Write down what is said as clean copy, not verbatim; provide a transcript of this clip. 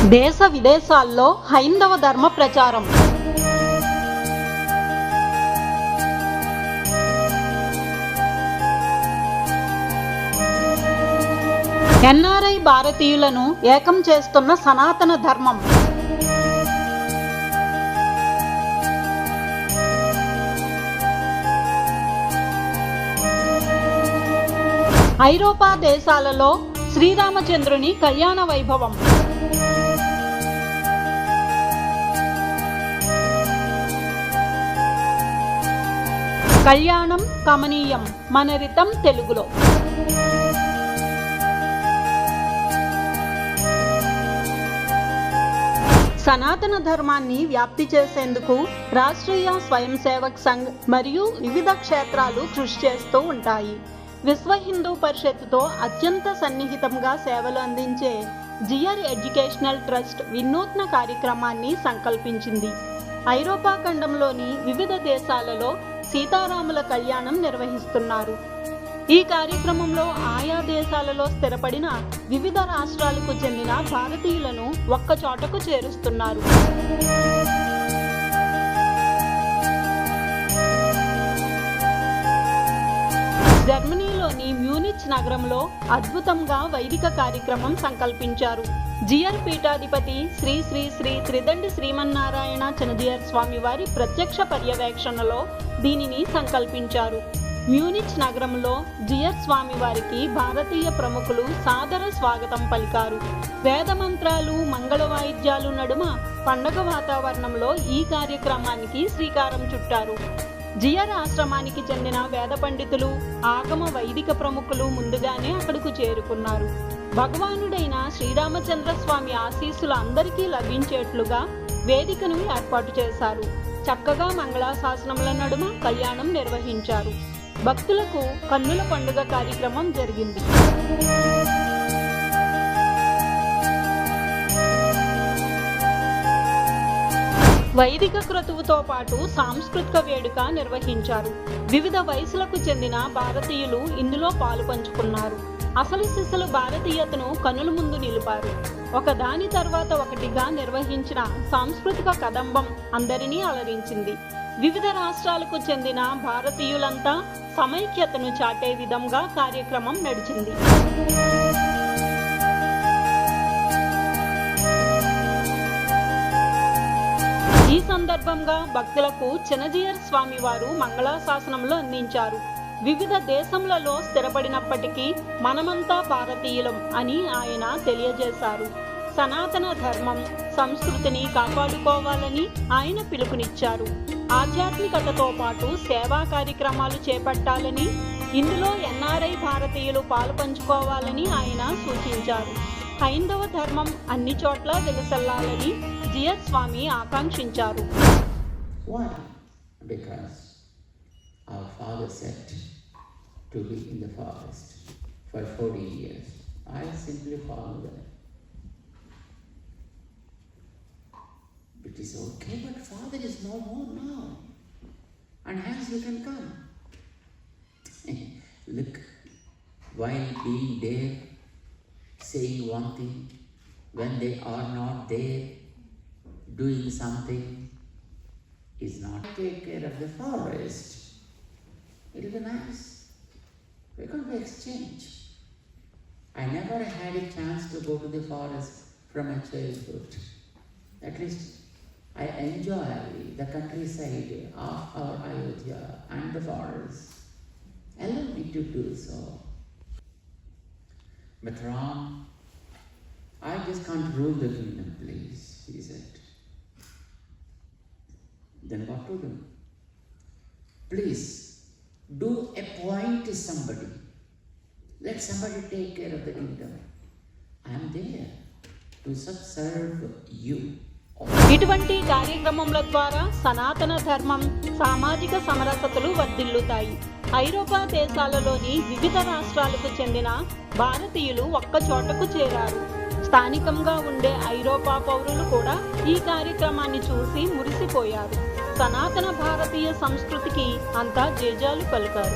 దేశ విదేశాల్లో హైందవ ధర్మ ప్రచారం. ఎన్ఆర్ఐ భారతీయులను ఏకం చేస్తున్న సనాతన ధర్మం. ఐరోపా దేశాలలో శ్రీరామచంద్రుని కళ్యాణ వైభవం. కళ్యాణం కమనీయం మన రితం తెలుగులో. సనాతన ధర్మాన్ని వ్యాప్తి చేసేందుకు రాష్ట్రీయ స్వయం సేవక్ సంఘ్ మరియు వివిధ క్షేత్రాలు కృషి చేస్తూ ఉంటాయి. విశ్వ హిందూ పరిషత్తుతో అత్యంత సన్నిహితంగా సేవలు అందించే జియర్ ఎడ్యుకేషనల్ ట్రస్ట్ వినూత్న కార్యక్రమాన్ని సంకల్పించింది. ఐరోపా ఖండంలోని వివిధ దేశాలలో సీతారాముల కళ్యాణం నిర్వహిస్తున్నారు. ఈ కార్యక్రమంలో ఆయా దేశాలలో స్థిరపడిన వివిధ రాష్ట్రాలకు చెందిన భారతీయులను ఒక్కచోటకు చేరుస్తున్నారు. జర్మనీలోని మ్యూనిచ్ నగరంలో అద్భుతంగా వైదిక కార్యక్రమం సంకల్పించారు. జియర్ పీఠాధిపతి శ్రీ శ్రీ శ్రీ త్రిదండి శ్రీమన్నారాయణ చనజియర్ స్వామి వారి ప్రత్యక్ష పర్యవేక్షణలో దీనిని సంకల్పించారు. మ్యూనిచ్ నగరంలో జియర్ స్వామి వారికి భారతీయ ప్రముఖులు సాదర స్వాగతం పలికారు. వేద మంత్రాలు మంగళ వాయిద్యాలు నడుమ పండగ వాతావరణంలో ఈ కార్యక్రమానికి శ్రీకారం చుట్టారు. జియర్ ఆశ్రమానికి చెందిన వేద పండితులు ఆగమ వైదిక ప్రముఖులు ముందుగానే అక్కడకు చేరుకున్నారు. భగవానుడైన శ్రీరామచంద్ర స్వామి ఆశీస్సులు అందరికీ లభించేట్లుగా వేదికను ఏర్పాటు చేశారు. చక్కగా మంగళాశాసనముల నడుమ కళ్యాణం నిర్వహించారు. భక్తులకు కన్నుల పండుగ కార్యక్రమం జరిగింది. వైదిక క్రతువుతో పాటు సాంస్కృతిక వేడుక నిర్వహించారు. వివిధ వయసులకు చెందిన భారతీయులు ఇందులో పాలు పంచుకున్నారు. అసలు సిసలు భారతీయతను కనుల ముందు నిలిపారు. ఒకదాని తర్వాత ఒకటిగా నిర్వహించిన సాంస్కృతిక కదంబం అందరినీ అలరించింది. వివిధ రాష్ట్రాలకు చెందిన భారతీయులంతా సమైక్యతను చాటే విధంగా కార్యక్రమం నడిచింది. ఈ సందర్భంగా భక్తులకు చనజియర్ స్వామి వారు మంగళాశాసనంలో అందించారు. వివిధ దేశములలో స్థిరపడినప్పటికీ మనమంతా భారతీయులం అని ఆయన తెలియజేశారు. సనాతన ధర్మం సంస్కృతిని కాపాడుకోవాలని ఆయన పిలుపునిచ్చారు. ఆధ్యాత్మికతతో పాటు సేవా కార్యక్రమాలు చేపట్టాలని, ఇందులో ఎన్ఆర్ఐ భారతీయులు పాలుపంచుకోవాలని ఆయన సూచించారు. హైందవ ధర్మం అన్ని చోట్ల వెలుసల్లాలని జియర్ స్వామి ఆకాంక్షించారు. Our father said to be in the forest for 40 years. I simply followed that. It is okay, but father is no more now. And hence you can come. Look, while being there, saying one thing, when they are not there, doing something is not. Take care of the forest. It will be nice. We're going to exchange. I never had a chance to go to the forest from my childhood. At least I enjoy the countryside of our Ayodhya and the forest. Allow me to do so. But Ram, I just can't rule the kingdom, please, he said. Then what to do? Please, do appoint somebody. Let somebody take care of the kingdom. I am there to serve you. ఇటువంటి కార్యక్రమముల ద్వారా సనాతన ధర్మం సామాజిక సమరసతలు వర్ధిల్లుతాయి. ఐరోపా దేశాలలోని వివిధ రాష్ట్రాలకు చెందిన భారతీయులు ఒక్కచోటకు చేరారు. స్థానికంగా ఉండే ఐరోపా పౌరులు కూడా ఈ కార్యక్రమాన్ని చూసి మురిసిపోయారు. సనాతన భారతీయ సంస్కృతికి అంతా జేజాలు పలికారు.